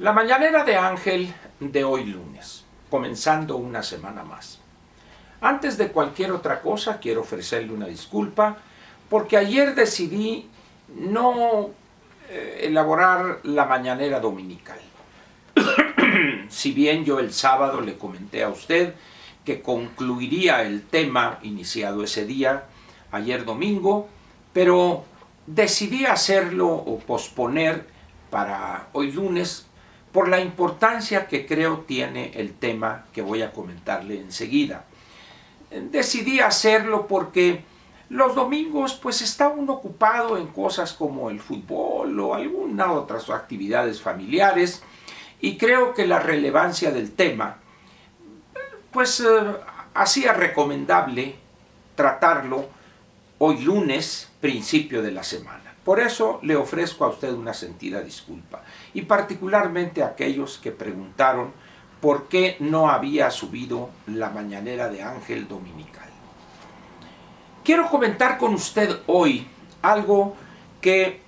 La mañanera de Ángel de hoy lunes, comenzando una semana más. Antes de cualquier otra cosa, quiero ofrecerle una disculpa, porque ayer decidí no elaborar la mañanera dominical. Si bien yo el sábado le comenté a usted que concluiría el tema iniciado ese día, ayer domingo, pero decidí hacerlo o posponer para hoy lunes por la importancia que creo tiene el tema que voy a comentarle enseguida. Decidí hacerlo porque los domingos pues está uno ocupado en cosas como el fútbol o algunas otras actividades familiares y creo que la relevancia del tema pues hacía recomendable tratarlo hoy lunes, principio de la semana. Por eso le ofrezco a usted una sentida disculpa, y particularmente a aquellos que preguntaron por qué no había subido la mañanera de Ángel dominical. Quiero comentar con usted hoy algo que,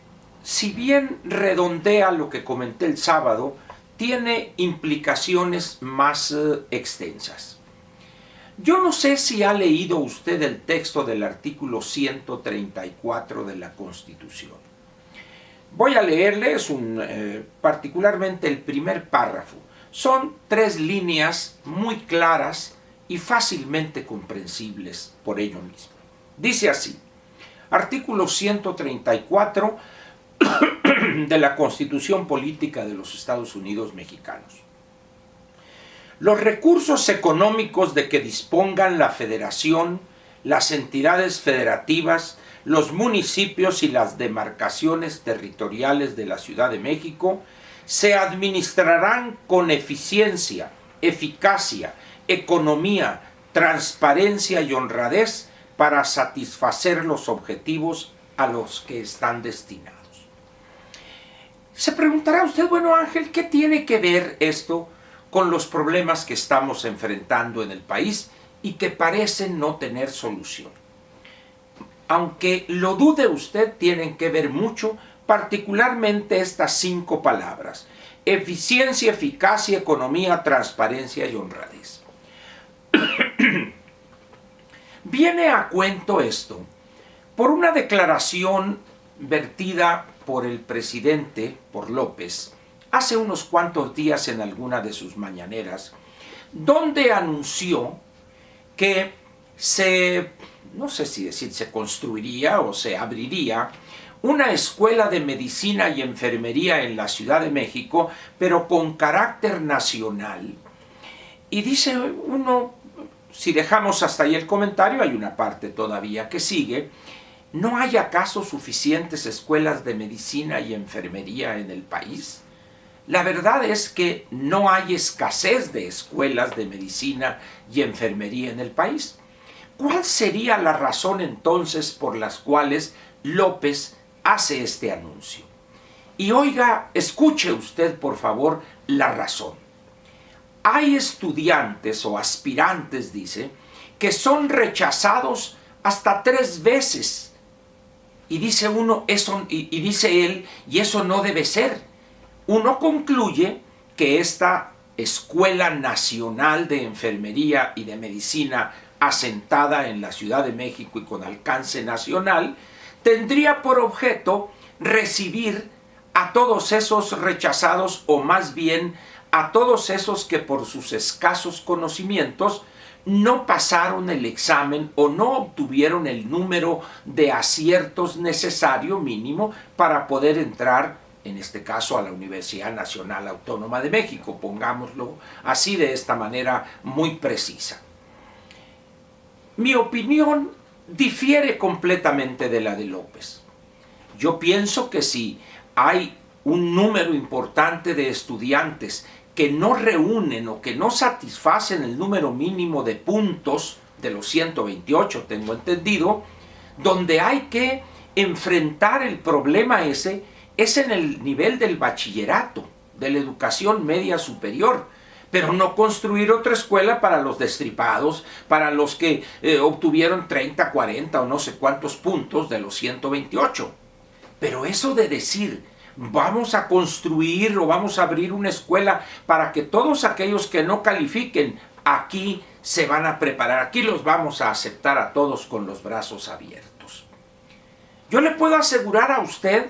si bien redondea lo que comenté el sábado, tiene implicaciones más extensas. Yo no sé si ha leído usted el texto del artículo 134 de la Constitución. Voy a leerles particularmente el primer párrafo. Son 3 líneas muy claras y fácilmente comprensibles por ello mismo. Dice así: artículo 134 de la Constitución Política de los Estados Unidos Mexicanos. Los recursos económicos de que dispongan la Federación, las entidades federativas, los municipios y las demarcaciones territoriales de la Ciudad de México se administrarán con eficiencia, eficacia, economía, transparencia y honradez para satisfacer los objetivos a los que están destinados. Se preguntará usted, bueno Ángel, ¿qué tiene que ver esto con los problemas que estamos enfrentando en el país y que parecen no tener solución? Aunque lo dude usted, tienen que ver mucho, particularmente estas 5 palabras: eficiencia, eficacia, economía, transparencia y honradez. Viene a cuento esto por una declaración vertida por el presidente, por López, hace unos cuantos días en alguna de sus mañaneras, donde anunció que no sé si decir se construiría o se abriría una escuela de medicina y enfermería en la Ciudad de México, pero con carácter nacional. Y dice uno, si dejamos hasta ahí el comentario, hay una parte todavía que sigue: ¿no hay acaso suficientes escuelas de medicina y enfermería en el país? La verdad es que no hay escasez de escuelas de medicina y enfermería en el país. ¿Cuál sería la razón entonces por las cuales López hace este anuncio? Y oiga, escuche usted por favor la razón. Hay estudiantes o aspirantes, dice, que son rechazados hasta 3 veces. Y dice uno, y dice él, y eso no debe ser. Uno concluye que esta Escuela Nacional de Enfermería y de Medicina, asentada en la Ciudad de México y con alcance nacional, tendría por objeto recibir a todos esos rechazados, o más bien a todos esos que por sus escasos conocimientos no pasaron el examen o no obtuvieron el número de aciertos necesario mínimo para poder entrar, en este caso, a la Universidad Nacional Autónoma de México, pongámoslo así, de esta manera muy precisa. Mi opinión difiere completamente de la de López. Yo pienso que si hay un número importante de estudiantes que no reúnen o que no satisfacen el número mínimo de puntos de los 128, tengo entendido, donde hay que enfrentar el problema ese es en el nivel del bachillerato, de la educación media superior, pero no construir otra escuela para los destripados, para los que obtuvieron 30, 40 o no sé cuántos puntos de los 128. Pero eso de decir, vamos a construir o vamos a abrir una escuela para que todos aquellos que no califiquen aquí se van a preparar, aquí los vamos a aceptar a todos con los brazos abiertos. Yo le puedo asegurar a usted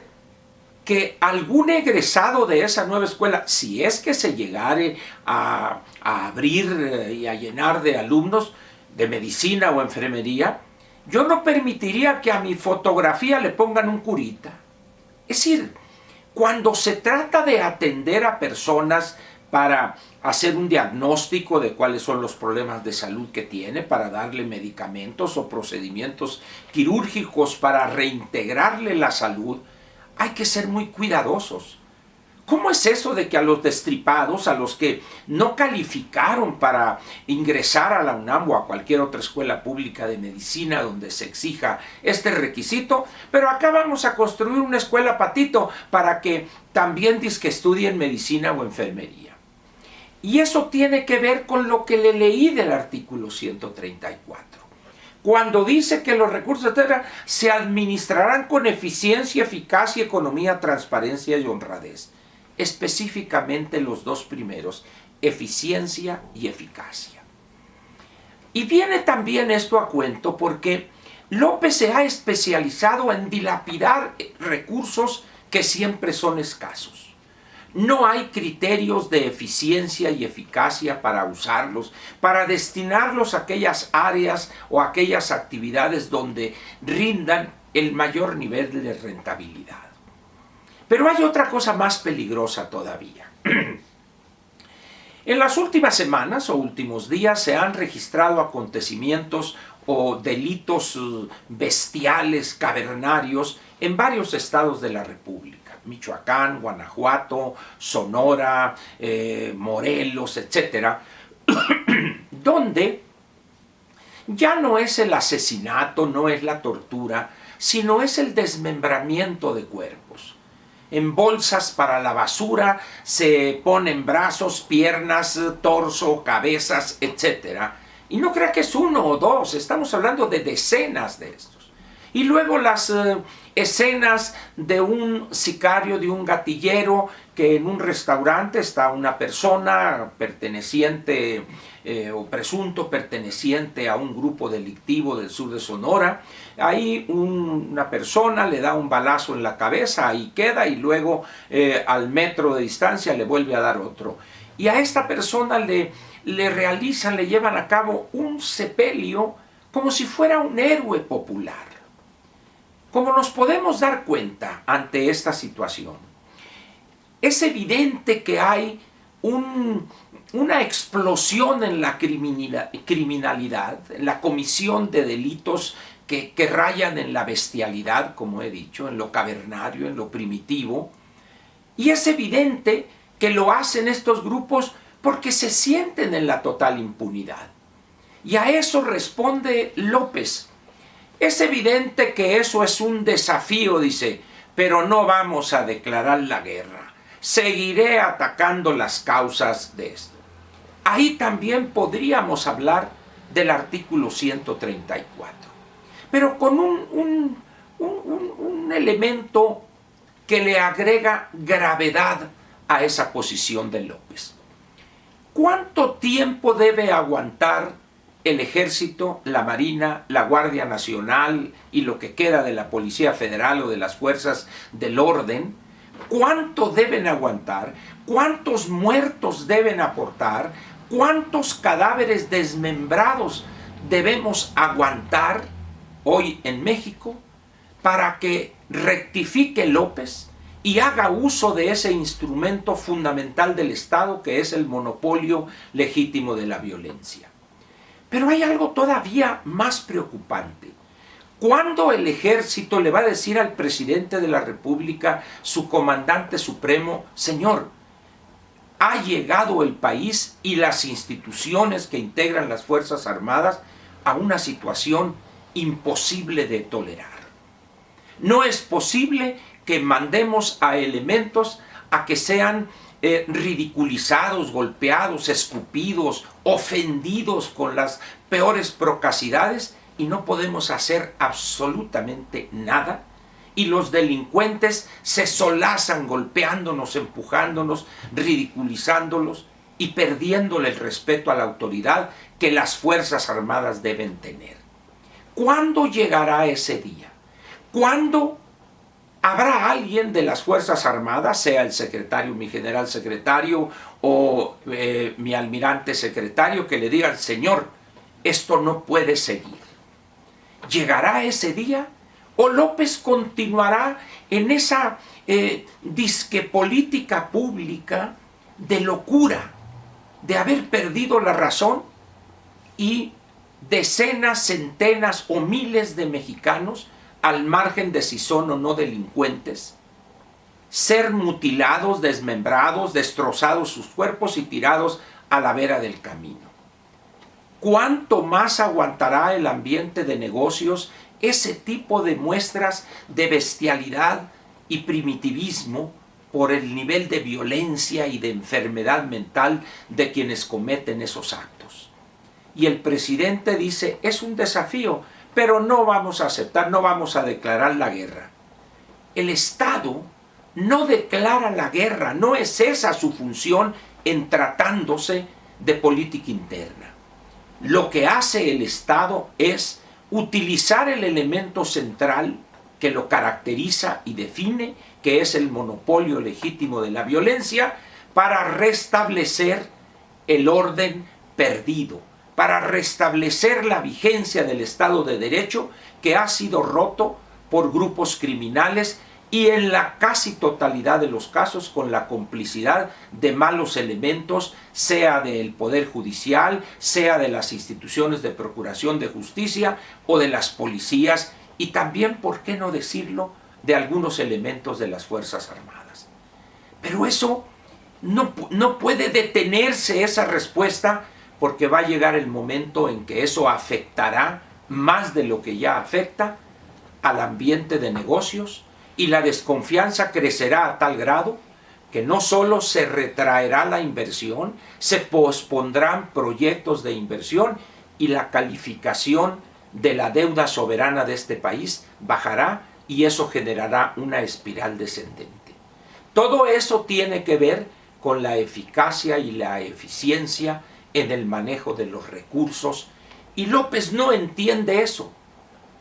que algún egresado de esa nueva escuela, si es que se llegare a abrir y a llenar de alumnos de medicina o enfermería, yo no permitiría que a mi fotografía le pongan un curita. Es decir, cuando se trata de atender a personas para hacer un diagnóstico de cuáles son los problemas de salud que tiene, para darle medicamentos o procedimientos quirúrgicos para reintegrarle la salud, hay que ser muy cuidadosos. ¿Cómo es eso de que a los destripados, a los que no calificaron para ingresar a la UNAM o a cualquier otra escuela pública de medicina donde se exija este requisito, pero acá vamos a construir una escuela patito para que también dizque estudien medicina o enfermería? Y eso tiene que ver con lo que le leí del artículo 134. Cuando dice que los recursos se administrarán con eficiencia, eficacia, economía, transparencia y honradez. Específicamente los dos primeros, eficiencia y eficacia. Y viene también esto a cuento porque López se ha especializado en dilapidar recursos que siempre son escasos. No hay criterios de eficiencia y eficacia para usarlos, para destinarlos a aquellas áreas o a aquellas actividades donde rindan el mayor nivel de rentabilidad. Pero hay otra cosa más peligrosa todavía. En las últimas semanas o últimos días se han registrado acontecimientos o delitos bestiales, cavernarios, en varios estados de la República. Michoacán, Guanajuato, Sonora, Morelos, etc., donde ya no es el asesinato, no es la tortura, sino es el desmembramiento de cuerpos. En bolsas para la basura se ponen brazos, piernas, torso, cabezas, etc. Y no crea que es uno o dos, estamos hablando de decenas de estos. Y luego las escenas de un sicario, de un gatillero, que en un restaurante está una persona perteneciente o presunto perteneciente a un grupo delictivo del sur de Sonora. Ahí una persona le da un balazo en la cabeza, ahí queda, y luego al metro de distancia le vuelve a dar otro. Y a esta persona le realizan, le llevan a cabo un sepelio como si fuera un héroe popular. Como nos podemos dar cuenta ante esta situación, es evidente que hay una explosión en la criminalidad, en la comisión de delitos que rayan en la bestialidad, como he dicho, en lo cavernario, en lo primitivo. Y es evidente que lo hacen estos grupos porque se sienten en la total impunidad. Y a eso responde López. Es evidente que eso es un desafío, dice, pero no vamos a declarar la guerra. Seguiré atacando las causas de esto. Ahí también podríamos hablar del artículo 134, pero con un elemento que le agrega gravedad a esa posición de López. ¿Cuánto tiempo debe aguantar el Ejército, la Marina, la Guardia Nacional y lo que queda de la Policía Federal o de las fuerzas del orden? ¿Cuánto deben aguantar? ¿Cuántos muertos deben aportar? ¿Cuántos cadáveres desmembrados debemos aguantar hoy en México para que rectifique López y haga uso de ese instrumento fundamental del Estado que es el monopolio legítimo de la violencia? Pero hay algo todavía más preocupante. ¿Cuándo el ejército le va a decir al presidente de la República, su comandante supremo, señor, ha llegado el país y las instituciones que integran las Fuerzas Armadas a una situación imposible de tolerar? No es posible que mandemos a elementos a que sean ridiculizados, golpeados, escupidos, ofendidos con las peores procacidades y no podemos hacer absolutamente nada. y los delincuentes se solazan golpeándonos, empujándonos, ridiculizándolos y perdiéndole el respeto a la autoridad que las Fuerzas Armadas deben tener. ¿Cuándo llegará ese día? ¿Cuándo habrá alguien de las Fuerzas Armadas, sea el secretario, mi general secretario o mi almirante secretario, que le digan, señor, esto no puede seguir? ¿Llegará ese día? ¿O López continuará en esa disque política pública de locura, de haber perdido la razón y decenas, centenas o miles de mexicanos, al margen de si son o no delincuentes, ser mutilados, desmembrados, destrozados sus cuerpos y tirados a la vera del camino? ¿Cuánto más aguantará el ambiente de negocios ese tipo de muestras de bestialidad y primitivismo por el nivel de violencia y de enfermedad mental de quienes cometen esos actos? Y el presidente dice, es un desafío, pero no vamos a aceptar, no vamos a declarar la guerra. El Estado no declara la guerra, no es esa su función en tratándose de política interna. Lo que hace el Estado es utilizar el elemento central que lo caracteriza y define, que es el monopolio legítimo de la violencia, para restablecer el orden perdido, para restablecer la vigencia del Estado de Derecho que ha sido roto por grupos criminales y en la casi totalidad de los casos con la complicidad de malos elementos, sea del Poder Judicial, sea de las instituciones de procuración de justicia o de las policías y también, ¿por qué no decirlo?, de algunos elementos de las Fuerzas Armadas. Pero eso no puede detenerse, esa respuesta, porque va a llegar el momento en que eso afectará más de lo que ya afecta al ambiente de negocios y la desconfianza crecerá a tal grado que no solo se retraerá la inversión, se pospondrán proyectos de inversión y la calificación de la deuda soberana de este país bajará y eso generará una espiral descendente. Todo eso tiene que ver con la eficacia y la eficiencia en el manejo de los recursos y López no entiende eso.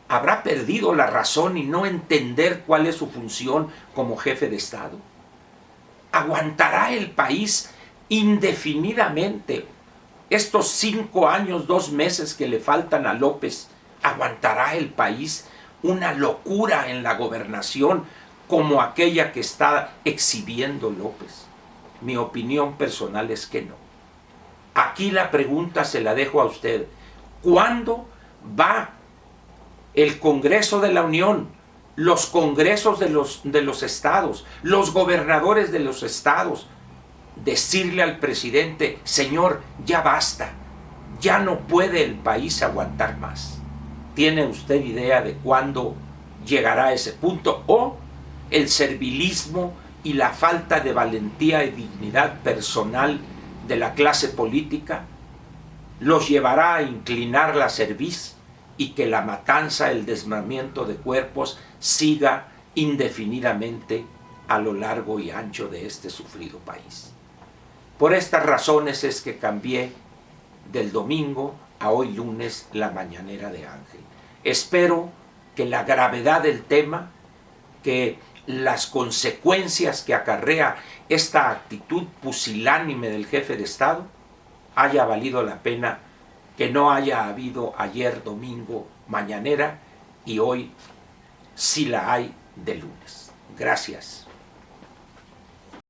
¿Habrá perdido la razón y no entender cuál es su función como jefe de Estado? ¿Aguantará el país indefinidamente estos 5 años, 2 meses que le faltan a López? ¿Aguantará el país una locura en la gobernación como aquella que está exhibiendo López? Mi opinión personal es que no. Aquí la pregunta se la dejo a usted. ¿Cuándo va el Congreso de la Unión, los congresos de los estados, los gobernadores de los estados, decirle al presidente, señor, ya basta, ya no puede el país aguantar más? ¿Tiene usted idea de cuándo llegará a ese punto? ¿O el servilismo y la falta de valentía y dignidad personal de la clase política los llevará a inclinar la cerviz y que la matanza, el desmembramiento de cuerpos siga indefinidamente a lo largo y ancho de este sufrido país? Por estas razones es que cambié del domingo a hoy lunes la mañanera de Ángel. Espero que la gravedad del tema, que las consecuencias que acarrea esta actitud pusilánime del jefe de Estado, haya valido la pena que no haya habido ayer domingo mañanera y hoy sí la hay de lunes. Gracias.